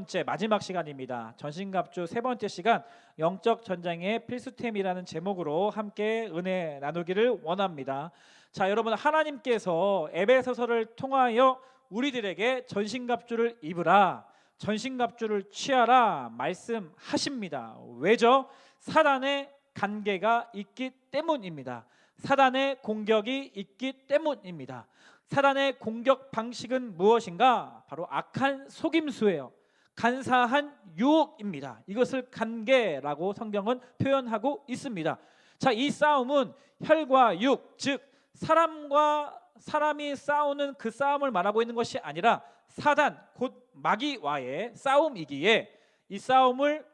번째 마지막 시간입니다. 전신갑주 세 번째 시간, 영적 전쟁의 필수템이라는 제목으로 함께 은혜 나누기를 원합니다. 자, 여러분, 하나님께서 에베소서를 통하여 우리들에게 전신갑주를 입으라, 전신갑주를 취하라 말씀하십니다. 왜죠? 사단의 간계가 있기 때문입니다. 사단의 공격이 있기 때문입니다. 사단의 공격 방식은 무엇인가? 바로 악한 속임수예요. 간사한 유혹입니다. 이것을 간계라고 성경은 표현하고 있습니다. 자, 이 싸움은 혈과 육, 즉 사람과 사람이 싸우는 그 싸움을 말하고 있는 것이 아니라 사단, 곧 마귀와의 싸움이기에 이 싸움을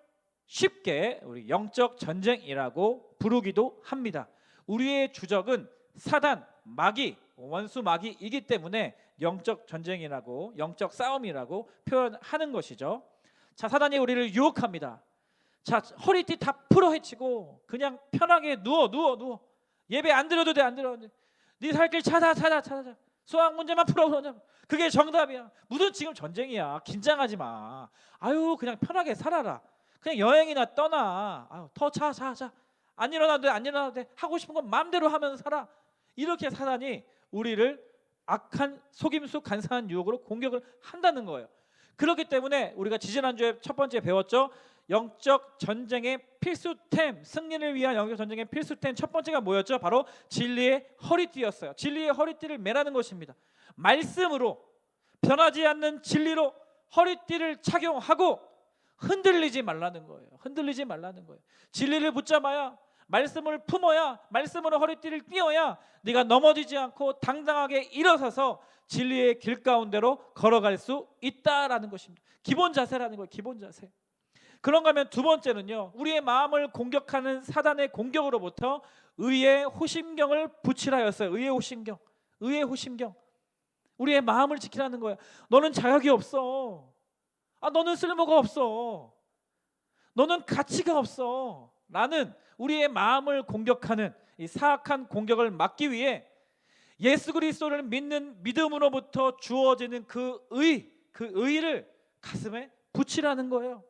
쉽게 우리 영적 전쟁이라고 부르기도 합니다. 우리의 주적은 사단, 마귀, 원수 마귀이기 때문에 영적 전쟁이라고, 영적 싸움이라고 표현하는 것이죠. 자, 사단이 우리를 유혹합니다. 자, 허리띠 다 풀어 헤치고 그냥 편하게 누워. 예배 안 드려도 돼, 안 드려도 돼. 네 살 길 찾아. 수학 문제만 풀어. 그게 정답이야. 무슨 지금 전쟁이야. 긴장하지 마. 아유, 그냥 편하게 살아라. 그냥 여행이나 떠나. 아유, 더 자. 안 일어나도 돼. 하고 싶은 건 마음대로 하면서 살아. 이렇게 사단이 우리를 악한 속임수, 간사한 유혹으로 공격을 한다는 거예요. 그렇기 때문에 우리가 지지난주에 첫 번째 배웠죠. 영적 전쟁의 필수템, 승리를 위한 영적 전쟁의 필수템 첫 번째가 뭐였죠? 바로 진리의 허리띠였어요. 진리의 허리띠를 매라는 것입니다. 말씀으로, 변하지 않는 진리로 허리띠를 착용하고 흔들리지 말라는 거예요. 흔들리지 말라는 거예요. 진리를 붙잡아야, 말씀을 품어야, 말씀으로 허리띠를 띄어야 네가 넘어지지 않고 당당하게 일어서서 진리의 길 가운데로 걸어갈 수 있다라는 것입니다. 기본 자세라는 거예요. 기본 자세. 그런가 하면 두 번째는요, 우리의 마음을 공격하는 사단의 공격으로부터 의의 호심경을 붙이라였어요. 의의 호심경. 우리의 마음을 지키라는 거예요. 너는 자격이 없어. 너는 쓸모가 없어. 너는 가치가 없어. 라는 우리의 마음을 공격하는 이 사악한 공격을 막기 위해 예수 그리스도를 믿는 믿음으로부터 주어지는 그 의를 가슴에 붙이라는 거예요.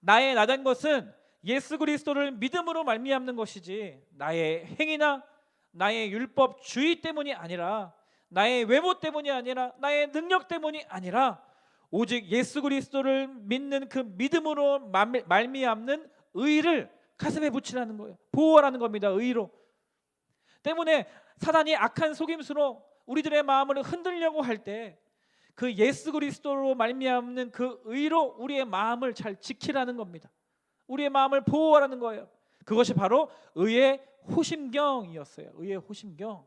나의 나된 것은 예수 그리스도를 믿음으로 말미암는 것이지 나의 행위나 나의 율법주의 때문이 아니라, 나의 외모 때문이 아니라, 나의 능력 때문이 아니라 오직 예수 그리스도를 믿는 그 믿음으로 말미암는 의를 가슴에 붙이라는 거예요. 보호하라는 겁니다. 의로. 때문에 사단이 악한 속임수로 우리들의 마음을 흔들려고 할 때 그 예수 그리스도로 말미암는 그 의로 우리의 마음을 잘 지키라는 겁니다. 우리의 마음을 보호하라는 거예요. 그것이 바로 의의 호심경이었어요. 의의 호심경.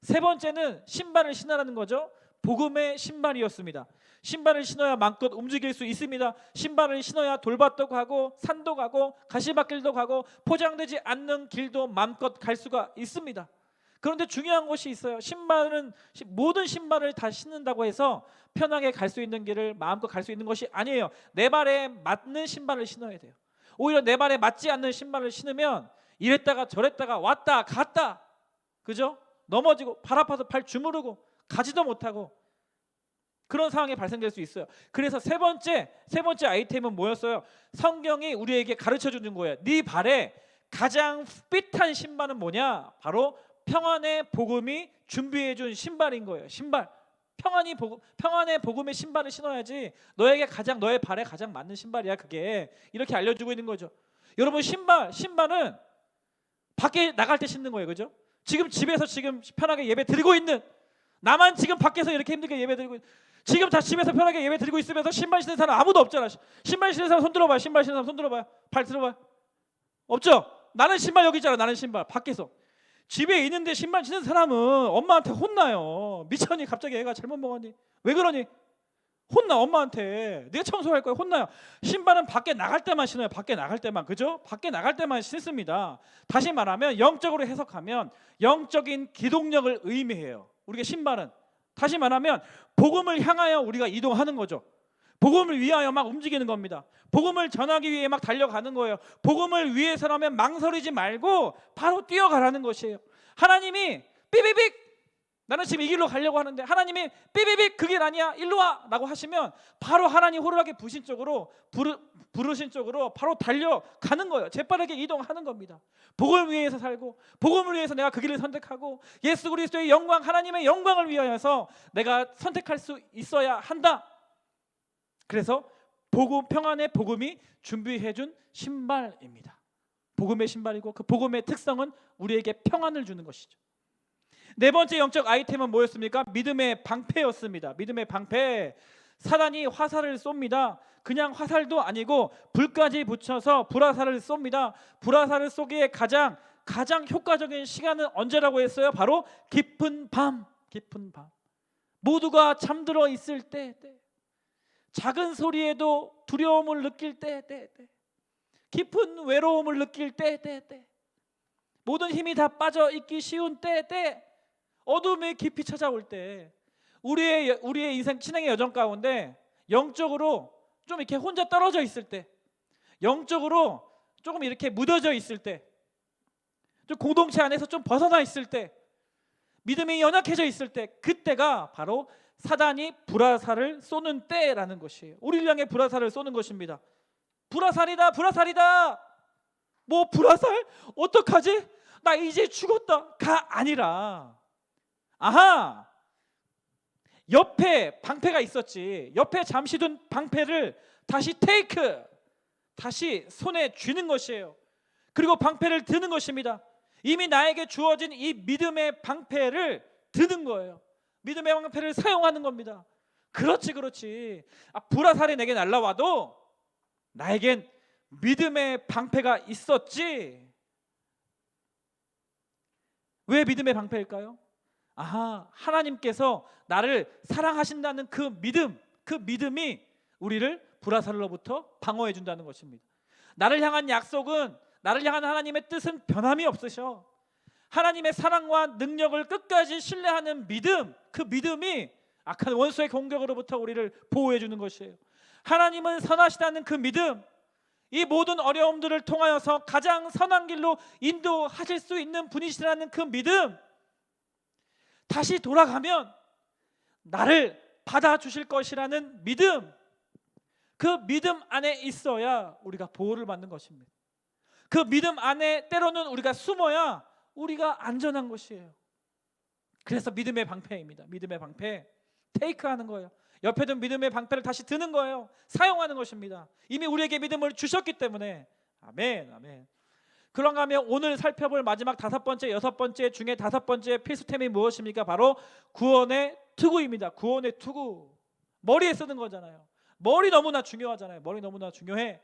세 번째는 신발을 신으라는 거죠. 복음의 신발이었습니다. 신발을 신어야 마음껏 움직일 수 있습니다. 신발을 신어야 돌밭도 가고 산도 가고 가시밭길도 가고 포장되지 않는 길도 마음껏 갈 수가 있습니다. 그런데 중요한 것이 있어요. 신발은, 모든 신발을 다 신는다고 해서 편하게 갈 수 있는 길을 마음껏 갈 수 있는 것이 아니에요. 내 발에 맞는 신발을 신어야 돼요. 오히려 내 발에 맞지 않는 신발을 신으면 이랬다가 저랬다가 왔다 갔다, 그죠? 넘어지고 발 아파서 발 주무르고 가지도 못하고 그런 상황이 발생될 수 있어요. 그래서 세 번째 아이템은 뭐였어요? 성경이 우리에게 가르쳐 주는 거예요. 네 발에 가장 핏한 신발은 뭐냐? 바로 평안의 복음이 준비해 준 신발인 거예요. 신발. 평안의 복음의 신발을 신어야지 너의 발에 가장 맞는 신발이야. 그게 이렇게 알려주고 있는 거죠. 여러분, 신발은 밖에 나갈 때 신는 거예요. 그죠? 지금 집에서 지금 편하게 예배 드리고 있는, 나만 지금 밖에서 이렇게 힘들게 예배 드리고 있는, 지금 다 집에서 편하게 예배 드리고 있으면서 신발 신는 사람 아무도 없잖아. 신발 신는 사람 손 들어봐요. 신발 신는 사람 손 들어봐요. 발 들어봐요. 없죠? 나는 신발 여기 있잖아. 나는 신발 밖에서. 집에 있는데 신발 신는 사람은 엄마한테 혼나요. 미쳤니? 갑자기 애가 잘못 먹었니? 왜 그러니? 혼나. 엄마한테. 내가 청소할 거야. 혼나요. 신발은 밖에 나갈 때만 신어요. 밖에 나갈 때만. 그죠? 밖에 나갈 때만 신습니다. 다시 말하면, 영적으로 해석하면 영적인 기동력을 의미해요. 우리가 신발은, 다시 말하면 복음을 향하여 우리가 이동하는 거죠. 복음을 위하여 막 움직이는 겁니다. 복음을 전하기 위해 막 달려가는 거예요. 복음을 위해서라면 망설이지 말고 바로 뛰어가라는 것이에요. 하나님이 삐비빅 나는 지금 이 길로 가려고 하는데 하나님이 삐비빅 그 길 아니야, 일로 와 라고 하시면 바로 하나님 호루라기 부신 쪽으로 부르신 쪽으로 바로 달려가는 거예요. 재빠르게 이동하는 겁니다. 복음을 위해서 살고, 복음을 위해서 내가 그 길을 선택하고, 예수 그리스도의 영광, 하나님의 영광을 위하여서 내가 선택할 수 있어야 한다. 그래서 복음, 평안의 복음이 준비해준 신발입니다. 복음의 신발이고, 그 복음의 특성은 우리에게 평안을 주는 것이죠. 네 번째 영적 아이템은 뭐였습니까? 믿음의 방패였습니다. 믿음의 방패. 사단이 화살을 쏩니다. 그냥 화살도 아니고 불까지 붙여서 불화살을 쏩니다. 불화살을 쏘기에 가장 효과적인 시간은 언제라고 했어요? 바로 깊은 밤. 깊은 밤. 모두가 잠들어 있을 때, 작은 소리에도 두려움을 느낄 때, 깊은 외로움을 느낄 때, 모든 힘이 다 빠져 있기 쉬운 때, 어둠이 깊이 찾아올 때, 우리의 인생 신앙의 여정 가운데 영적으로 좀 이렇게 혼자 떨어져 있을 때, 영적으로 조금 이렇게 묻어져 있을 때, 좀 공동체 안에서 좀 벗어나 있을 때, 믿음이 연약해져 있을 때, 그때가 바로 사단이 불화살을 쏘는 때라는 것이에요. 우리를 향해 불화살을 쏘는 것입니다. 불화살이다, 불화살이다. 뭐 불화살? 어떡하지? 나 이제 죽었다가 아니라, 아하, 옆에 방패가 있었지. 옆에 잠시 둔 방패를 다시 다시 손에 쥐는 것이에요. 그리고 방패를 드는 것입니다. 이미 나에게 주어진 이 믿음의 방패를 드는 거예요. 믿음의 방패를 사용하는 겁니다. 그렇지. 불화살이 내게 날라와도 나에겐 믿음의 방패가 있었지. 왜 믿음의 방패일까요? 아하, 하나님께서 나를 사랑하신다는 그 믿음이 우리를 불화살로부터 방어해 준다는 것입니다. 나를 향한 약속은, 나를 향한 하나님의 뜻은 변함이 없으셔. 하나님의 사랑과 능력을 끝까지 신뢰하는 믿음, 그 믿음이 악한 원수의 공격으로부터 우리를 보호해 주는 것이에요. 하나님은 선하시다는 그 믿음, 이 모든 어려움들을 통하여서 가장 선한 길로 인도하실 수 있는 분이시라는 그 믿음, 다시 돌아가면 나를 받아주실 것이라는 믿음, 그 믿음 안에 있어야 우리가 보호를 받는 것입니다. 그 믿음 안에 때로는 우리가 숨어야 우리가 안전한 것이에요. 그래서 믿음의 방패입니다. 믿음의 방패, 테이크하는 거예요. 옆에 둔 믿음의 방패를 다시 드는 거예요. 사용하는 것입니다. 이미 우리에게 믿음을 주셨기 때문에. 아멘. 그런가 하면 오늘 살펴볼 마지막 5번째, 6번째 중에 5번째 필수템이 무엇입니까? 바로 구원의 투구입니다. 구원의 투구. 머리에 쓰는 거잖아요. 머리 너무나 중요하잖아요. 머리 너무나 중요해.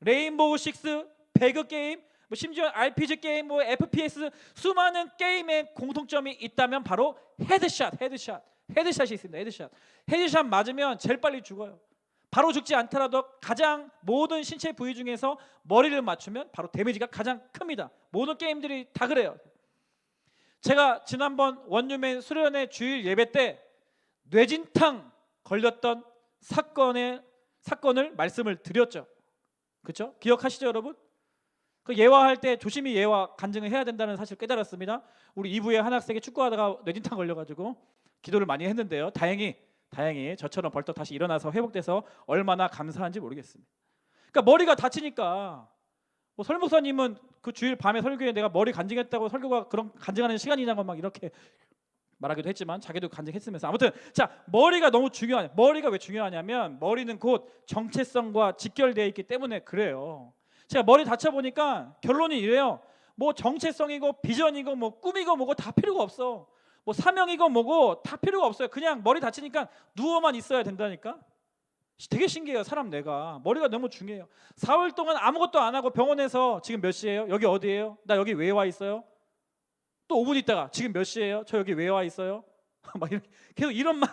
레인보우 식스, 배그 게임, 심지어 RPG 게임, FPS, 수많은 게임의 공통점이 있다면 바로 헤드샷이 있습니다. 헤드샷 맞으면 제일 빨리 죽어요. 바로 죽지 않더라도 가장 모든 신체 부위 중에서 머리를 맞추면 바로 데미지가 가장 큽니다. 모든 게임들이 다 그래요. 제가 지난번 원유맨 수련회 주일 예배 때 뇌진탕 걸렸던 사건을 말씀을 드렸죠. 그렇죠? 기억하시죠, 여러분? 그 예화할 때 조심히 예화 간증을 해야 된다는 사실을 깨달았습니다. 우리 2부에 한 학생이 축구하다가 뇌진탕 걸려가지고 기도를 많이 했는데요. 다행히 저처럼 벌떡 다시 일어나서 회복돼서 얼마나 감사한지 모르겠습니다. 그러니까 머리가 다치니까 설 목사님은 그 주일 밤에 설교에 내가 머리 간증했다고 설교가 그런 간증하는 시간이냐고 막 이렇게 말하기도 했지만 자기도 간증했으면서, 아무튼 자, 머리가 너무 중요하냐. 머리가 왜 중요하냐면 머리는 곧 정체성과 직결되어 있기 때문에 그래요. 제가 머리 다쳐보니까 결론이 이래요. 뭐 정체성이고 비전이고 뭐 꿈이고 뭐고 다 필요가 없어. 뭐 사명이고 뭐고 다 필요가 없어요. 그냥 머리 다치니까 누워만 있어야 된다니까. 되게 신기해요. 사람 내가 머리가 너무 중요해요. 4월 동안 아무것도 안 하고 병원에서 지금 몇 시예요? 여기 어디예요? 나 여기 왜 와 있어요? 또 5분 있다가 지금 몇 시예요? 저 여기 왜 와 있어요? 막 이렇게 계속 이런 말.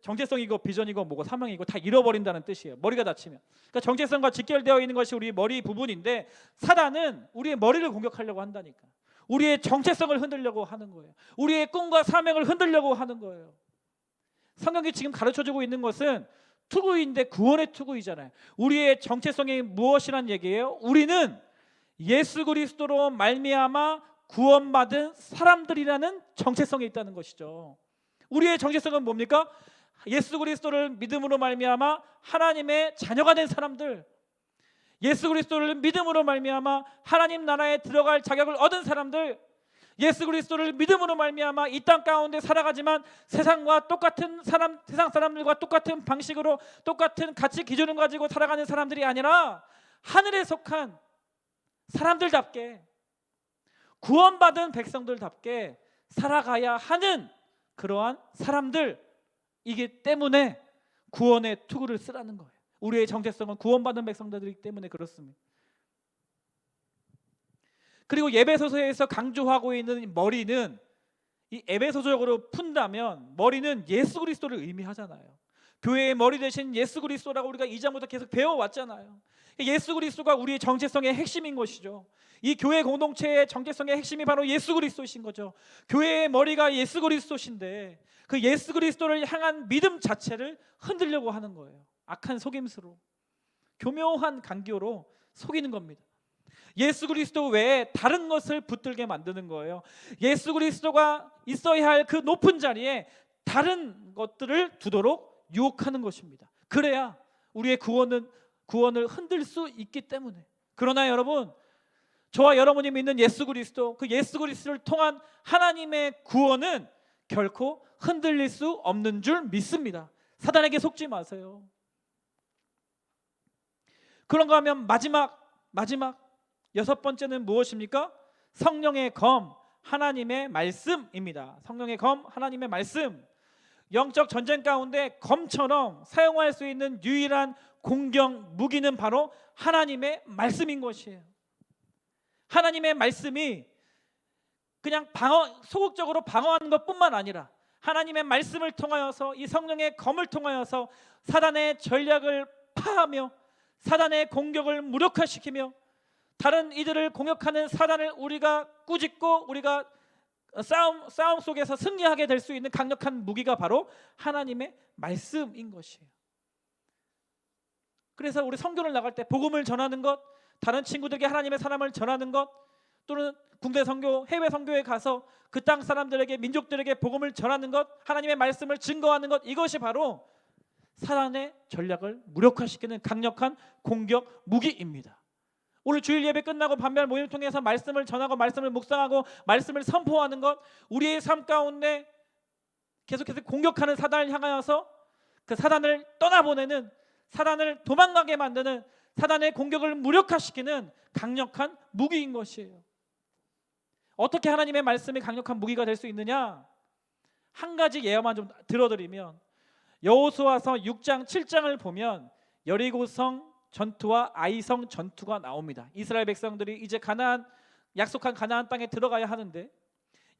정체성이고 비전이고 뭐고 사명이고 다 잃어버린다는 뜻이에요. 머리가 다치면. 그러니까 정체성과 직결되어 있는 것이 우리 머리 부분인데 사단은 우리의 머리를 공격하려고 한다니까. 우리의 정체성을 흔들려고 하는 거예요. 우리의 꿈과 사명을 흔들려고 하는 거예요. 성경이 지금 가르쳐주고 있는 것은 투구인데 구원의 투구이잖아요. 우리의 정체성이 무엇이란 얘기예요? 우리는 예수 그리스도로 말미암아 구원받은 사람들이라는 정체성이 있다는 것이죠. 우리의 정체성은 뭡니까? 예수 그리스도를 믿음으로 말미암아 하나님의 자녀가 된 사람들, 예수 그리스도를 믿음으로 말미암아 하나님 나라에 들어갈 자격을 얻은 사람들, 예수 그리스도를 믿음으로 말미암아 이 땅 가운데 살아가지만 세상과 똑같은 세상 사람들과 똑같은 방식으로 똑같은 가치 기준을 가지고 살아가는 사람들이 아니라 하늘에 속한 사람들답게, 구원받은 백성들답게 살아가야 하는 그러한 사람들이기 때문에 구원의 투구를 쓰라는 거예요. 우리의 정체성은 구원받은 백성들이기 때문에 그렇습니다. 그리고 에베소서에서 강조하고 있는 머리는, 이 에베소적으로 푼다면 머리는 예수 그리스도를 의미하잖아요. 교회의 머리 대신 예수 그리스도라고 우리가 2장부터 계속 배워왔잖아요. 예수 그리스도가 우리의 정체성의 핵심인 것이죠. 이 교회 공동체의 정체성의 핵심이 바로 예수 그리스도이신 거죠. 교회의 머리가 예수 그리스도신데 그 예수 그리스도를 향한 믿음 자체를 흔들려고 하는 거예요. 악한 속임수로, 교묘한 간교로 속이는 겁니다. 예수 그리스도 외에 다른 것을 붙들게 만드는 거예요. 예수 그리스도가 있어야 할 그 높은 자리에 다른 것들을 두도록 유혹하는 것입니다. 그래야 우리의 구원을 흔들 수 있기 때문에. 그러나 여러분, 저와 여러분이 믿는 예수 그리스도, 그 예수 그리스도를 통한 하나님의 구원은 결코 흔들릴 수 없는 줄 믿습니다. 사단에게 속지 마세요. 그런가 하면 마지막 6번째는 무엇입니까? 성령의 검, 하나님의 말씀입니다. 성령의 검, 하나님의 말씀. 영적 전쟁 가운데 검처럼 사용할 수 있는 유일한 공격 무기는 바로 하나님의 말씀인 것이에요. 하나님의 말씀이 그냥 소극적으로 방어하는 것뿐만 아니라 하나님의 말씀을 통하여서, 이 성령의 검을 통하여서 사단의 전략을 파하며 사단의 공격을 무력화시키며 다른 이들을 공격하는 사단을 우리가 꾸짖고 우리가 싸움 속에서 승리하게 될 수 있는 강력한 무기가 바로 하나님의 말씀인 것이에요. 그래서 우리 선교를 나갈 때 복음을 전하는 것, 다른 친구들에게 하나님의 사람을 전하는 것, 또는 국내 선교, 해외 선교에 가서 그 땅 사람들에게, 민족들에게 복음을 전하는 것, 하나님의 말씀을 증거하는 것, 이것이 바로 사단의 전략을 무력화시키는 강력한 공격 무기입니다. 오늘 주일 예배 끝나고 반별 모임을 통해서 말씀을 전하고 말씀을 묵상하고 말씀을 선포하는 것, 우리의 삶 가운데 계속해서 공격하는 사단을 향하여서 그 사단을 떠나보내는, 사단을 도망가게 만드는, 사단의 공격을 무력화시키는 강력한 무기인 것이에요. 어떻게 하나님의 말씀이 강력한 무기가 될 수 있느냐? 한 가지 예화만 좀 들어드리면, 여호수아서 6장 7장을 보면 여리고성 전투와 아이성 전투가 나옵니다. 이스라엘 백성들이 이제 약속한 가나안 땅에 들어가야 하는데,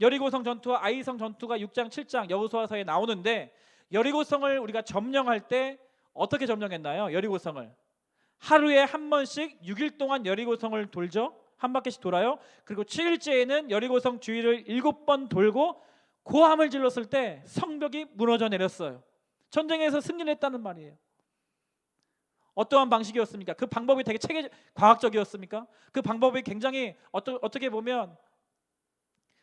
여리고성 전투와 아이성 전투가 6장 7장 여호수아서에 나오는데, 여리고성을 우리가 점령할 때 어떻게 점령했나요? 여리고성을 하루에 한 번씩 6일 동안 여리고성을 돌죠. 한 바퀴씩 돌아요. 그리고 7일째에는 여리고성 주위를 7번 돌고 고함을 질렀을 때 성벽이 무너져 내렸어요. 전쟁에서 승리했다는 말이에요. 어떠한 방식이었습니까? 그 방법이 되게 과학적이었습니까? 그 방법이 굉장히 어떻게 보면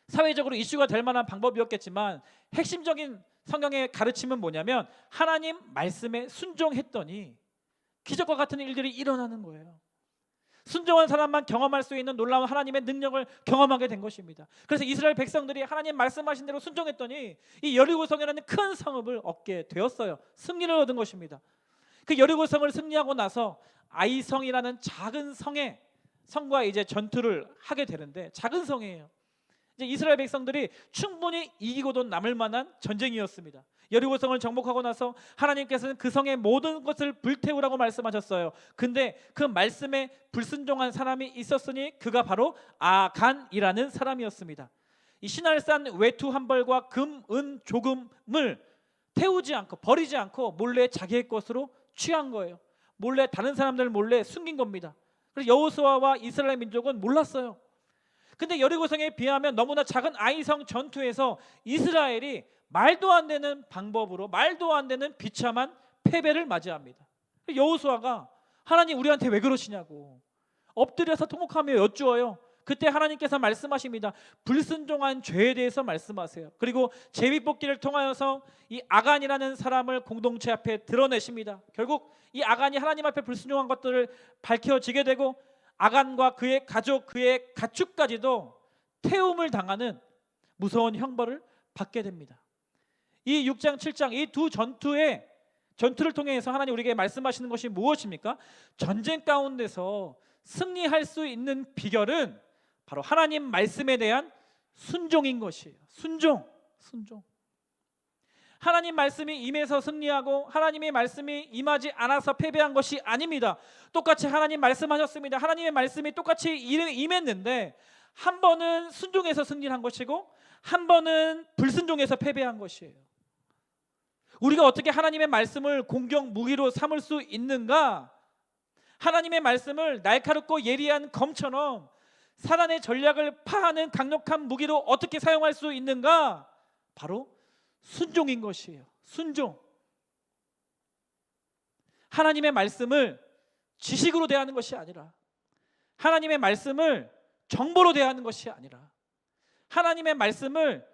사회적으로 이슈가 될 만한 방법이었겠지만, 핵심적인 성경의 가르침은 뭐냐면 하나님 말씀에 순종했더니 기적과 같은 일들이 일어나는 거예요. 순종한 사람만 경험할 수 있는 놀라운 하나님의 능력을 경험하게 된 것입니다. 그래서 이스라엘 백성들이 하나님 말씀하신 대로 순종했더니 이 여리고성이라는 큰 성읍을 얻게 되었어요. 승리를 얻은 것입니다. 그 여리고성을 승리하고 나서 아이성이라는 작은 성과 이제 전투를 하게 되는데, 작은 성이에요. 이제 이스라엘 백성들이 충분히 이기고도 남을 만한 전쟁이었습니다. 여리고성을 정복하고 나서 하나님께서는 그 성의 모든 것을 불태우라고 말씀하셨어요. 근데 그 말씀에 불순종한 사람이 있었으니 그가 바로 아간이라는 사람이었습니다. 이 신할산 외투 한 벌과 금, 은, 조금을 태우지 않고 버리지 않고 몰래 자기의 것으로 취한 거예요. 몰래 다른 사람들 몰래 숨긴 겁니다. 그래서 여호수아와 이스라엘 민족은 몰랐어요. 근데 여리고성에 비하면 너무나 작은 아이성 전투에서 이스라엘이 말도 안 되는 방법으로, 말도 안 되는 비참한 패배를 맞이합니다. 여호수아가 하나님 우리한테 왜 그러시냐고 엎드려서 통곡하며 여쭈어요. 그때 하나님께서 말씀하십니다. 불순종한 죄에 대해서 말씀하세요. 그리고 제비뽑기를 통하여서 이 아간이라는 사람을 공동체 앞에 드러내십니다. 결국 이 아간이 하나님 앞에 불순종한 것들을 밝혀지게 되고 아간과 그의 가족, 그의 가축까지도 태움을 당하는 무서운 형벌을 받게 됩니다. 이 6장, 7장 이 두 전투를 통해서 하나님 우리에게 말씀하시는 것이 무엇입니까? 전쟁 가운데서 승리할 수 있는 비결은 바로 하나님 말씀에 대한 순종인 것이에요. 순종. 하나님 말씀이 임해서 승리하고 하나님의 말씀이 임하지 않아서 패배한 것이 아닙니다. 똑같이 하나님 말씀하셨습니다. 하나님의 말씀이 똑같이 임했는데 한 번은 순종해서 승리한 것이고 한 번은 불순종해서 패배한 것이에요. 우리가 어떻게 하나님의 말씀을 공격 무기로 삼을 수 있는가? 하나님의 말씀을 날카롭고 예리한 검처럼 사단의 전략을 파하는 강력한 무기로 어떻게 사용할 수 있는가? 바로 순종인 것이에요. 순종. 하나님의 말씀을 지식으로 대하는 것이 아니라, 하나님의 말씀을 정보로 대하는 것이 아니라, 하나님의 말씀을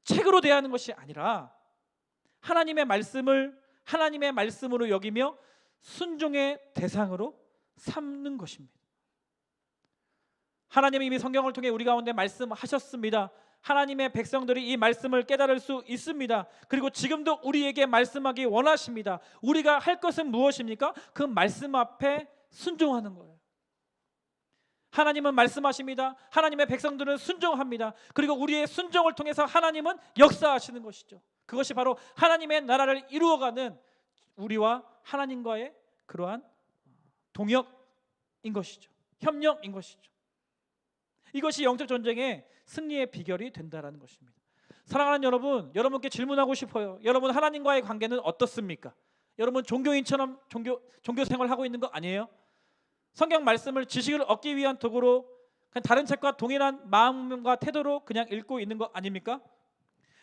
책으로 대하는 것이 아니라 하나님의 말씀을 하나님의 말씀으로 여기며 순종의 대상으로 삼는 것입니다. 하나님이 이미 성경을 통해 우리 가운데 말씀하셨습니다. 하나님의 백성들이 이 말씀을 깨달을 수 있습니다. 그리고 지금도 우리에게 말씀하기 원하십니다. 우리가 할 것은 무엇입니까? 그 말씀 앞에 순종하는 거예요. 하나님은 말씀하십니다. 하나님의 백성들은 순종합니다. 그리고 우리의 순종을 통해서 하나님은 역사하시는 것이죠. 그것이 바로 하나님의 나라를 이루어가는 우리와 하나님과의 그러한 동역인 것이죠. 협력인 것이죠. 이것이 영적 전쟁의 승리의 비결이 된다라는 것입니다. 사랑하는 여러분, 여러분께 질문하고 싶어요. 여러분 하나님과의 관계는 어떻습니까? 여러분 종교인처럼 종교 생활하고 있는 거 아니에요? 성경 말씀을 지식을 얻기 위한 도구로 그냥 다른 책과 동일한 마음과 태도로 그냥 읽고 있는 거 아닙니까?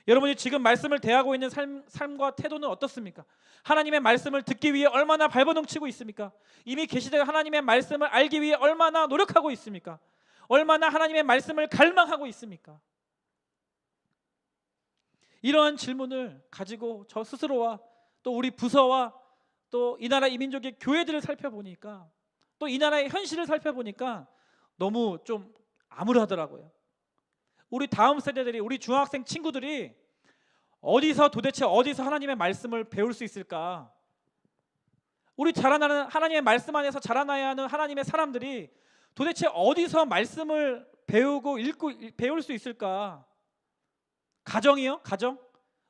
여러분이 지금 말씀을 대하고 있는 삶과 태도는 어떻습니까? 하나님의 말씀을 듣기 위해 얼마나 발버둥치고 있습니까? 이미 계시된 하나님의 말씀을 알기 위해 얼마나 노력하고 있습니까? 얼마나 하나님의 말씀을 갈망하고 있습니까? 이러한 질문을 가지고 저 스스로와 또 우리 부서와 또 이 나라 이민족의 교회들을 살펴보니까, 또 이 나라의 현실을 살펴보니까 너무 좀 암울하더라고요. 우리 다음 세대들이, 우리 중학생 친구들이 도대체 어디서 하나님의 말씀을 배울 수 있을까? 우리 자라나는 하나님의 말씀 안에서 자라나야 하는 하나님의 사람들이 도대체 어디서 말씀을 배우고 읽고 배울 수 있을까? 가정이요? 가정?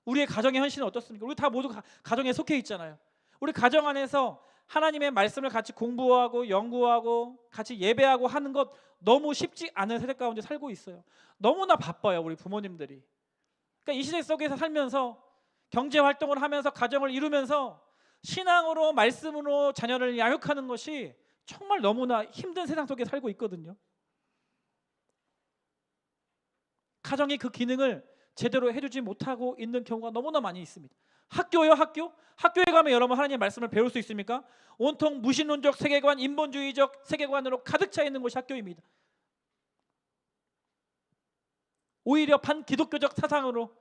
우리의 가정의 현실은 어떻습니까? 우리 다 모두 가정에 속해 있잖아요. 우리 가정 안에서 하나님의 말씀을 같이 공부하고 연구하고 같이 예배하고 하는 것 너무 쉽지 않은 세대 가운데 살고 있어요. 너무나 바빠요, 우리 부모님들이. 그러니까 이 시대 속에서 살면서 경제 활동을 하면서 가정을 이루면서 신앙으로 말씀으로 자녀를 양육하는 것이 정말 너무나 힘든 세상 속에 살고 있거든요. 가정이 그 기능을 제대로 해주지 못하고 있는 경우가 너무나 많이 있습니다. 학교요, 학교? 학교에 가면 여러분 하나님의 말씀을 배울 수 있습니까? 온통 무신론적 세계관, 인본주의적 세계관으로 가득 차 있는 곳이 학교입니다. 오히려 반기독교적 사상으로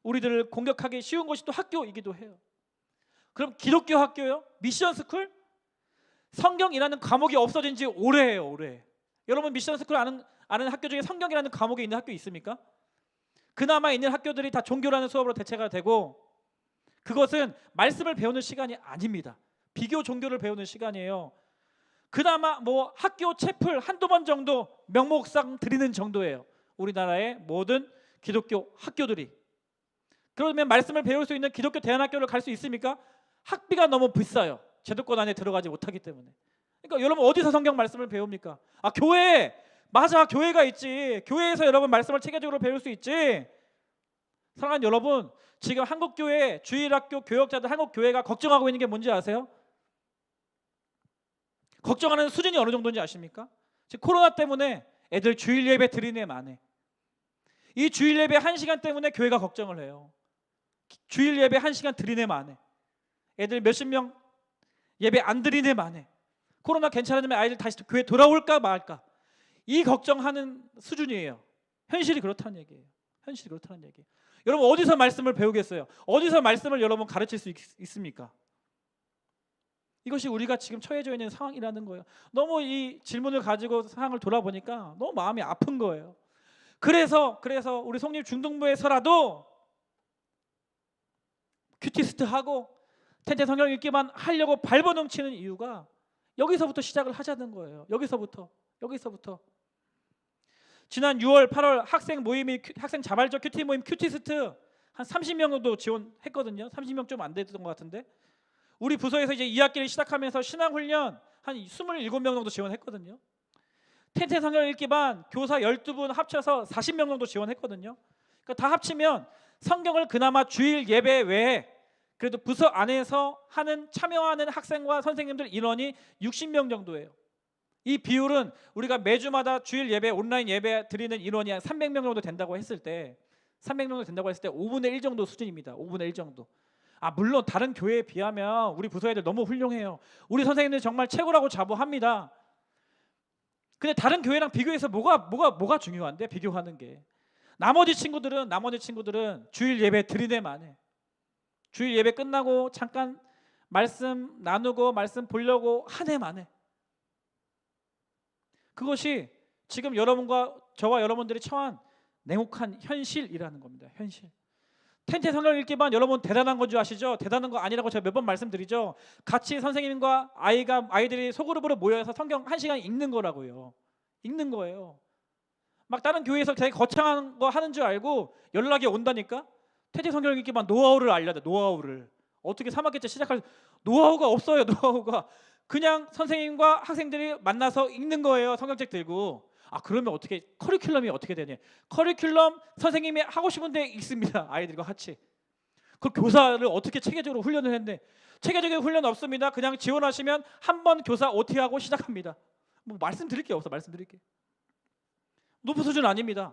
우리들을 공격하기 쉬운 것이 또 학교이기도 해요. 그럼 기독교 학교요? 미션 스쿨? 성경이라는 과목이 없어진 지 오래예요, 오래. 여러분 미션 스쿨 아는 학교 중에 성경이라는 과목이 있는 학교 있습니까? 그나마 있는 학교들이 다 종교라는 수업으로 대체가 되고, 그것은 말씀을 배우는 시간이 아닙니다. 비교 종교를 배우는 시간이에요. 그나마 뭐 학교 채플 한두 번 정도 명목상 드리는 정도예요, 우리나라의 모든 기독교 학교들이. 그러면 말씀을 배울 수 있는 기독교 대안학교를 갈 수 있습니까? 학비가 너무 비싸요. 제도권 안에 들어가지 못하기 때문에. 그러니까 여러분 어디서 성경 말씀을 배웁니까? 교회! 맞아, 교회가 있지. 교회에서 여러분 말씀을 체계적으로 배울 수 있지. 사랑하는 여러분, 지금 한국교회, 주일학교, 교역자들, 한국교회가 걱정하고 있는 게 뭔지 아세요? 걱정하는 수준이 어느 정도인지 아십니까? 지금 코로나 때문에 애들 주일 예배 드리네 마네. 이 주일 예배 1시간 때문에 교회가 걱정을 해요. 주일 예배 1시간 드리네 마네. 애들 몇십 명 예배 안 드리네 마네. 코로나 괜찮아지면 아이들 다시 교회 돌아올까 말까. 이 걱정하는 수준이에요. 현실이 그렇다는 얘기예요. 현실이 그렇다는 얘기예요. 여러분 어디서 말씀을 배우겠어요? 어디서 말씀을 여러분 가르칠 수 있습니까? 이것이 우리가 지금 처해져 있는 상황이라는 거예요. 너무 이 질문을 가지고 상황을 돌아보니까 너무 마음이 아픈 거예요. 그래서 우리 성립 중등부에서라도 큐티스트 하고 텐트 성경 읽기만 하려고 발버둥치는 이유가 여기서부터 시작을 하자는 거예요. 여기서부터. 지난 6월, 8월 학생 자발적 큐티 모임 큐티스트 한 30명 정도 지원했거든요. 30명 좀 안 됐던 것 같은데 우리 부서에서 이제 2학기를 시작하면서 신앙훈련 한 27명 정도 지원했거든요. 텐트 성경 읽기반 교사 12분 합쳐서 40명 정도 지원했거든요. 그러니까 다 합치면 성경을 그나마 주일 예배 외에 그래도 부서 안에서 참여하는 학생과 선생님들 인원이 60명 정도예요. 이 비율은 우리가 매주마다 주일 예배, 온라인 예배 드리는 인원이 한 300명 정도 된다고 했을 때 5분의 1 정도 수준입니다. 5분의 1 정도. 물론 다른 교회에 비하면 우리 부서 애들 너무 훌륭해요. 우리 선생님들 정말 최고라고 자부합니다. 근데 다른 교회랑 비교해서 뭐가 중요한데 비교하는 게 나머지 친구들은 주일 예배 드리네 만에 주일 예배 끝나고 잠깐 말씀 나누고 말씀 보려고 한 해 만에 그것이 지금 여러분과 저와 여러분들이 처한 냉혹한 현실이라는 겁니다. 현실. 텐트 성경 읽기반 여러분 대단한 건 줄 아시죠? 대단한 거 아니라고 제가 몇 번 말씀드리죠. 같이 선생님과 아이들이 소그룹으로 모여서 성경 1시간 읽는 거라고요. 읽는 거예요. 막 다른 교회에서 되게 거창한 거 하는 줄 알고 연락이 온다니까. 텐트 성경 읽기반 노하우를 알려야 돼. 노하우를. 어떻게 3학기째 시작할 노하우가 없어요. 노하우가. 그냥 선생님과 학생들이 만나서 읽는 거예요. 성경책 들고. 그러면 어떻게 커리큘럼이 어떻게 되냐? 커리큘럼 선생님이 하고 싶은데 읽습니다. 아이들과 같이. 그 교사를 어떻게 체계적으로 훈련을 했는데 체계적인 훈련 없습니다. 그냥 지원하시면 한 번 교사 OT하고 시작합니다. 말씀드릴 게 없어. 말씀드릴 게. 높은 수준 아닙니다.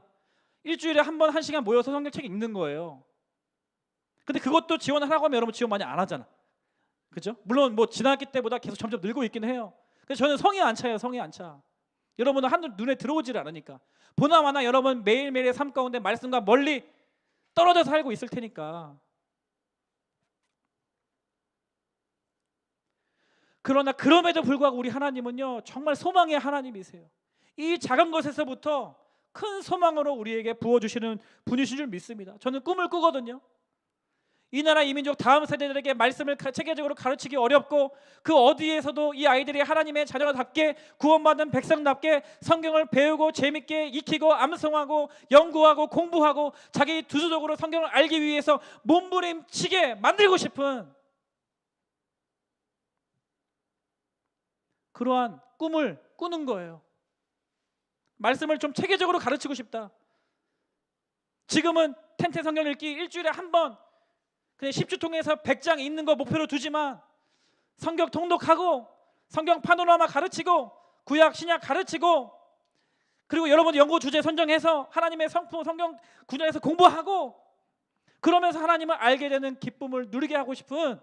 일주일에 한 번 1시간 모여서 성경책 읽는 거예요. 근데 그것도 지원하라고 하면 여러분 지원 많이 안 하잖아. 그죠? 물론 지난 학기 때보다 계속 점점 늘고 있긴 해요. 근데 저는 성이 안 차요. 성이 안 차. 여러분은 한눈 눈에 들어오질 않으니까. 보나마나 여러분 매일매일의 삶 가운데 말씀과 멀리 떨어져 살고 있을 테니까. 그러나 그럼에도 불구하고 우리 하나님은요 정말 소망의 하나님이세요. 이 작은 것에서부터 큰 소망으로 우리에게 부어주시는 분이신 줄 믿습니다. 저는 꿈을 꾸거든요. 이 나라 이민족 다음 세대들에게 말씀을 체계적으로 가르치기 어렵고 그 어디에서도 이 아이들이 하나님의 자녀답게 구원받은 백성답게 성경을 배우고 재밌게 익히고 암송하고 연구하고 공부하고 자기 두수적으로 성경을 알기 위해서 몸부림치게 만들고 싶은 그러한 꿈을 꾸는 거예요. 말씀을 좀 체계적으로 가르치고 싶다. 지금은 텐트 성경 읽기 일주일에 한 번 그냥 10주 통해서 100장 읽는 거 목표로 두지만 성경 통독하고 성경 파노라마 가르치고 구약 신약 가르치고 그리고 여러분들 연구 주제 선정해서 하나님의 성품 성경 구절에서 공부하고 그러면서 하나님을 알게 되는 기쁨을 누리게 하고 싶은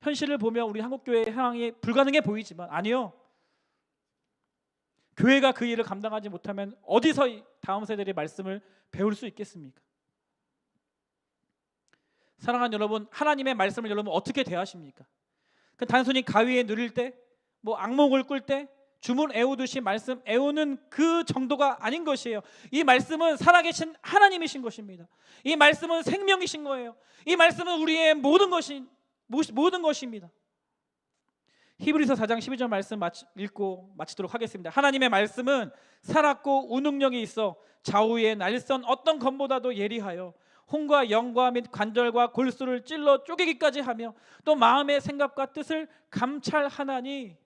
현실을 보면 우리 한국교회의 상황이 불가능해 보이지만 아니요. 교회가 그 일을 감당하지 못하면 어디서 다음 세대의 말씀을 배울 수 있겠습니까? 사랑하는 여러분, 하나님의 말씀을 여러분 어떻게 대하십니까? 단순히 가위에 누릴 때, 악목을 꿀 때 주문 애우듯이 말씀 애우는 그 정도가 아닌 것이에요. 이 말씀은 살아계신 하나님이신 것입니다. 이 말씀은 생명이신 거예요. 이 말씀은 우리의 모든 것입니다. 히브리서 4장 12절 말씀 읽고 마치도록 하겠습니다. 하나님의 말씀은 살았고 우능력이 있어 좌우의 날선 어떤 검보다도 예리하여 혼과 영과 및 관절과 골수를 찔러 쪼개기까지 하며 또 마음의 생각과 뜻을 감찰하나니.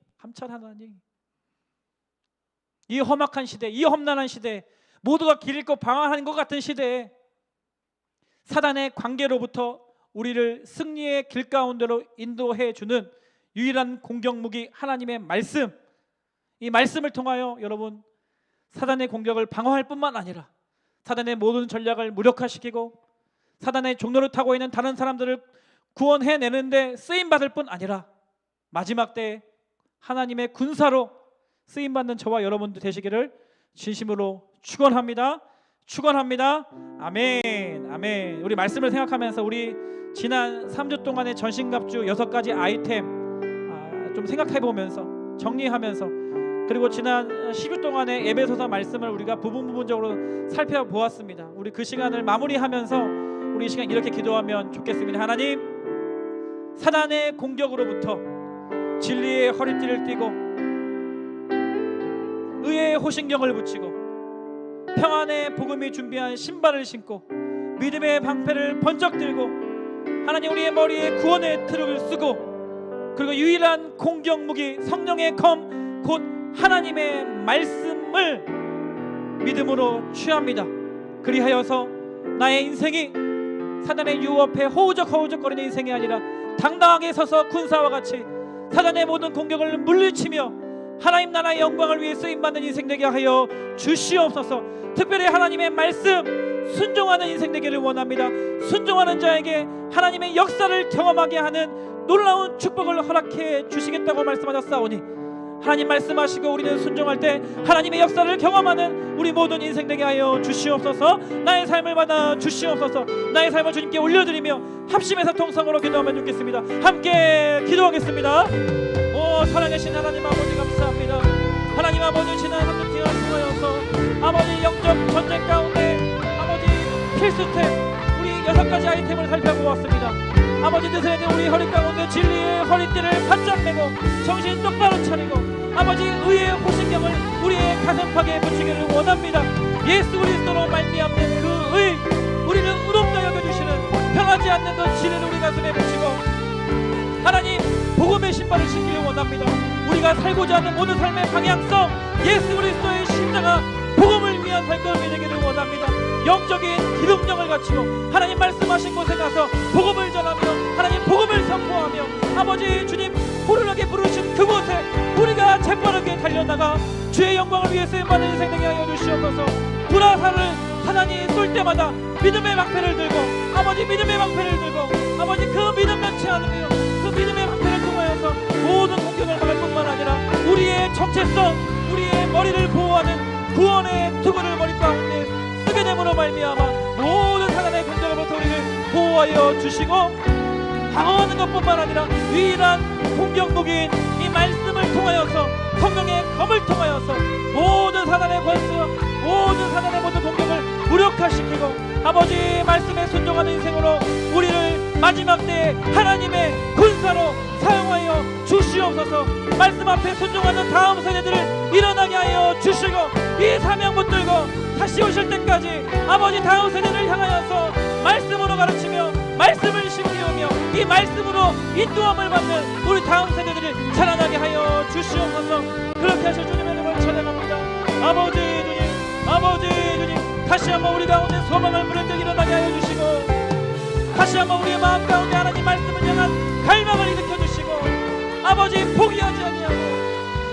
이 험악한 시대, 이 험난한 시대, 모두가 길 잃고 방황하는 것 같은 시대에 사단의 관계로부터 우리를 승리의 길 가운데로 인도해 주는 유일한 공격 무기 하나님의 말씀. 이 말씀을 통하여 여러분 사단의 공격을 방어할 뿐만 아니라 사단의 모든 전략을 무력화시키고 사단의 종로를 타고 있는 다른 사람들을 구원해내는데 쓰임받을 뿐 아니라 마지막 때에 하나님의 군사로 쓰임받는 저와 여러분도 되시기를 진심으로 축원합니다. 축원합니다. 아멘. 아멘. 우리 말씀을 생각하면서 우리 지난 3주 동안의 전신갑주 6가지 아이템 좀 생각해보면서 정리하면서, 그리고 지난 10주 동안의 에베소서 말씀을 우리가 부분적으로 살펴보았습니다. 우리 그 시간을 마무리하면서 우리 이 시간 이렇게 기도하면 좋겠습니다. 하나님, 사단의 공격으로부터 진리의 허리띠를 띠고 의의 호신경을 붙이고 평안의 복음이 준비한 신발을 신고 믿음의 방패를 번쩍 들고 하나님, 우리의 머리에 구원의 트럭을 쓰고, 그리고 유일한 공격 무기 성령의 검 곧 하나님의 말씀을 믿음으로 취합니다. 그리하여서 나의 인생이 사단의 유혹에 허우적거리는 인생이 아니라 당당하게 서서 군사와 같이 사단의 모든 공격을 물리치며 하나님 나라의 영광을 위해 쓰임받는 인생 되게 하여 주시옵소서. 특별히 하나님의 말씀 순종하는 인생 되기를 원합니다. 순종하는 자에게 하나님의 역사를 경험하게 하는 놀라운 축복을 허락해 주시겠다고 말씀하셨사오니, 하나님 말씀하시고 우리는 순종할 때 하나님의 역사를 경험하는 우리 모든 인생 되게 하여 주시옵소서. 나의 삶을 받아 주시옵소서. 나의 삶을 주님께 올려드리며 합심해서 통성으로 기도하면 좋겠습니다. 함께 기도하겠습니다. 오 살아계신 하나님 아버지, 감사합니다. 하나님 아버지, 지난 3주 동안 통하여서 아버지 영적 전쟁 가운데 아버지 필수템 우리 6가지 아이템을 살펴보았습니다. 아버지, 드세요. 우리 허리 가운데 진리의 허리띠를 바짝 메고 정신 똑바로 차리고 아버지 의의 호신경을 우리의 가슴팍에 붙이기를 원합니다. 예수 그리스도로 말미암는 그 의, 우리를 의롭다 여겨주시는 평하지 않는 그 진리를 우리 가슴에 붙이고 하나님 복음의 신발을 신기를 원합니다. 우리가 살고자 하는 모든 삶의 방향성, 예수 그리스도의 십자가 복음을 위한 발걸음이 되기를 원합니다. 영적인 기름령을 갖추고 하나님 말씀하신 곳에 가서 복음을 전하며 하나님 복음을 선포하며 아버지 주님 호련하게 부르신 그곳에 우리가 재빠르게 달려나가 주의 영광을 위해 쓰임받는 인생 되게 하여 주시옵소서. 불화살을 사단이 쏠 때마다 믿음의 방패를 들고 아버지 믿음의 방패를 들고 아버지 그 믿음 면치 않으며 그 믿음의 방패를 통하여서 모든 공격을 막을 뿐만 아니라 우리의 정체성, 우리의 머리를 보호하는 구원의 투구를 머리 가운데 쓰게 됨으로 말미암아 모든 사단의 공격으로부터 우리를 보호하여 주시고 방어하는 것뿐만 아니라 유일한 공격 무기인 이 말씀을 통하여서 성령의 검을 통하여서 모든 사단의 권세와 모든 사단의 모든 공격을 무력화시키고 아버지 말씀에 순종하는 인생으로 우리를 마지막 때에 하나님의 군사로 사용하여 주시옵소서. 말씀 앞에 순종하는 다음 세대들을 일어나게 하여 주시고 이 사명 붙들고 다시 오실 때까지 아버지 다음 세대를 향하여서 말씀으로 가르치며 말씀을 심기우며 이 말씀으로 인도함을 받는 우리 다음 세대들이 자라나게 하여 주시옵소서. 그렇게 하실 주님의 이름을 찬양합니다. 아버지 주님, 아버지 주님, 다시 한번 우리 가운데 소망을 부르듯 일어나게 하여 주시고 다시 한번 우리의 마음 가운데 하나님 말씀을 향한 갈망을 일으켜 주시고 아버지 포기하지 아니하고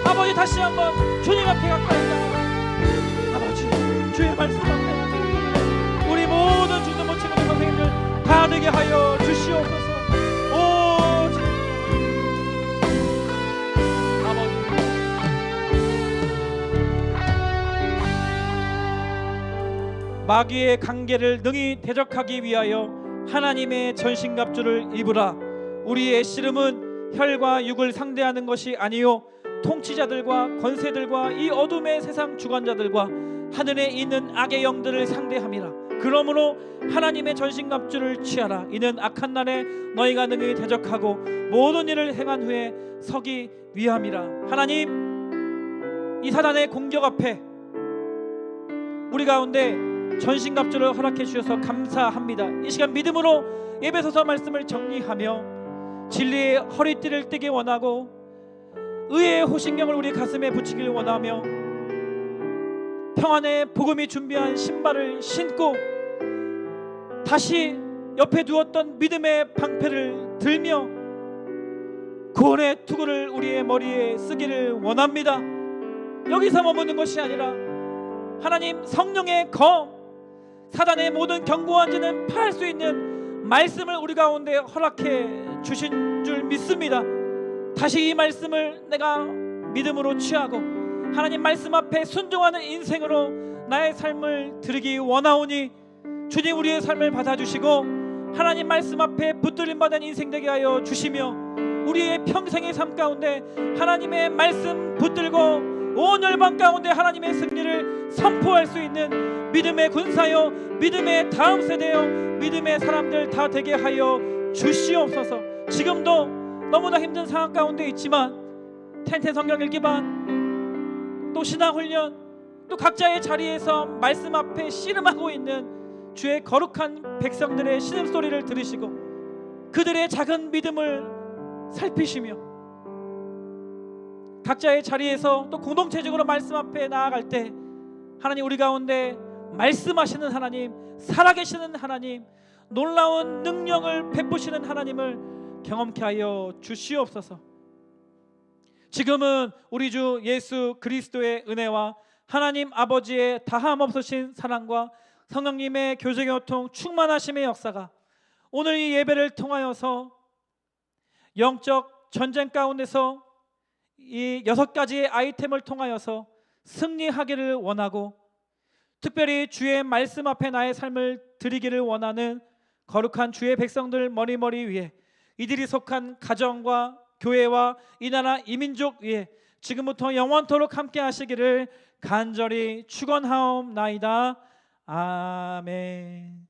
아버지 다시 한번 주님 앞에 가까이 나가 아버지 주의 말씀 앞에 우리 모든 주님 모치는 선생님들 다 되게 하여 주시옵소서. 오 주님 아버지, 마귀의 관계를 능히 대적하기 위하여 하나님의 전신갑주를 입으라. 우리의 씨름은 혈과 육을 상대하는 것이 아니요 통치자들과 권세들과 이 어둠의 세상 주관자들과 하늘에 있는 악의 영들을 상대함이라. 그러므로 하나님의 전신갑주를 취하라. 이는 악한 날에 너희가 능히 대적하고 모든 일을 행한 후에 서기 위함이라. 하나님, 이 사단의 공격 앞에 우리 가운데 전신갑주를 허락해 주셔서 감사합니다. 이 시간 믿음으로 에베소서 말씀을 정리하며 진리의 허리띠를 띠기 원하고 의의 호신경을 우리 가슴에 붙이길 원하며 평안의 복음이 준비한 신발을 신고 다시 옆에 두었던 믿음의 방패를 들며 구원의 투구를 우리의 머리에 쓰기를 원합니다. 여기서 머무는 것이 아니라 하나님 성령의 검, 사단의 모든 견고한 지는 파할 수 있는 말씀을 우리 가운데 허락해 주신 줄 믿습니다. 다시 이 말씀을 내가 믿음으로 취하고 하나님 말씀 앞에 순종하는 인생으로 나의 삶을 드리기 원하오니 주님 우리의 삶을 받아주시고 하나님 말씀 앞에 붙들림받은 인생 되게 하여 주시며 우리의 평생의 삶 가운데 하나님의 말씀 붙들고 온 열방 가운데 하나님의 승리를 선포할 수 있는 믿음의 군사여, 믿음의 다음 세대여, 믿음의 사람들 다 되게 하여 주시옵소서. 지금도 너무나 힘든 상황 가운데 있지만 텐트 성경 읽기반, 또 신앙훈련, 또 각자의 자리에서 말씀 앞에 씨름하고 있는 주의 거룩한 백성들의 신음소리를 들으시고 그들의 작은 믿음을 살피시며 각자의 자리에서 또 공동체적으로 말씀 앞에 나아갈 때 하나님 우리 가운데 말씀하시는 하나님, 살아계시는 하나님, 놀라운 능력을 베푸시는 하나님을 경험케 하여 주시옵소서. 지금은 우리 주 예수 그리스도의 은혜와 하나님 아버지의 다함 없으신 사랑과 성령님의 교제교통 충만하심의 역사가 오늘 이 예배를 통하여서 영적 전쟁 가운데서 이 6가지의 아이템을 통하여서 승리하기를 원하고 특별히 주의 말씀 앞에 나의 삶을 드리기를 원하는 거룩한 주의 백성들 머리머리 위에 이들이 속한 가정과 교회와 이 나라 이 민족 위에 지금부터 영원토록 함께 하시기를 간절히 축원하옵나이다. 아멘.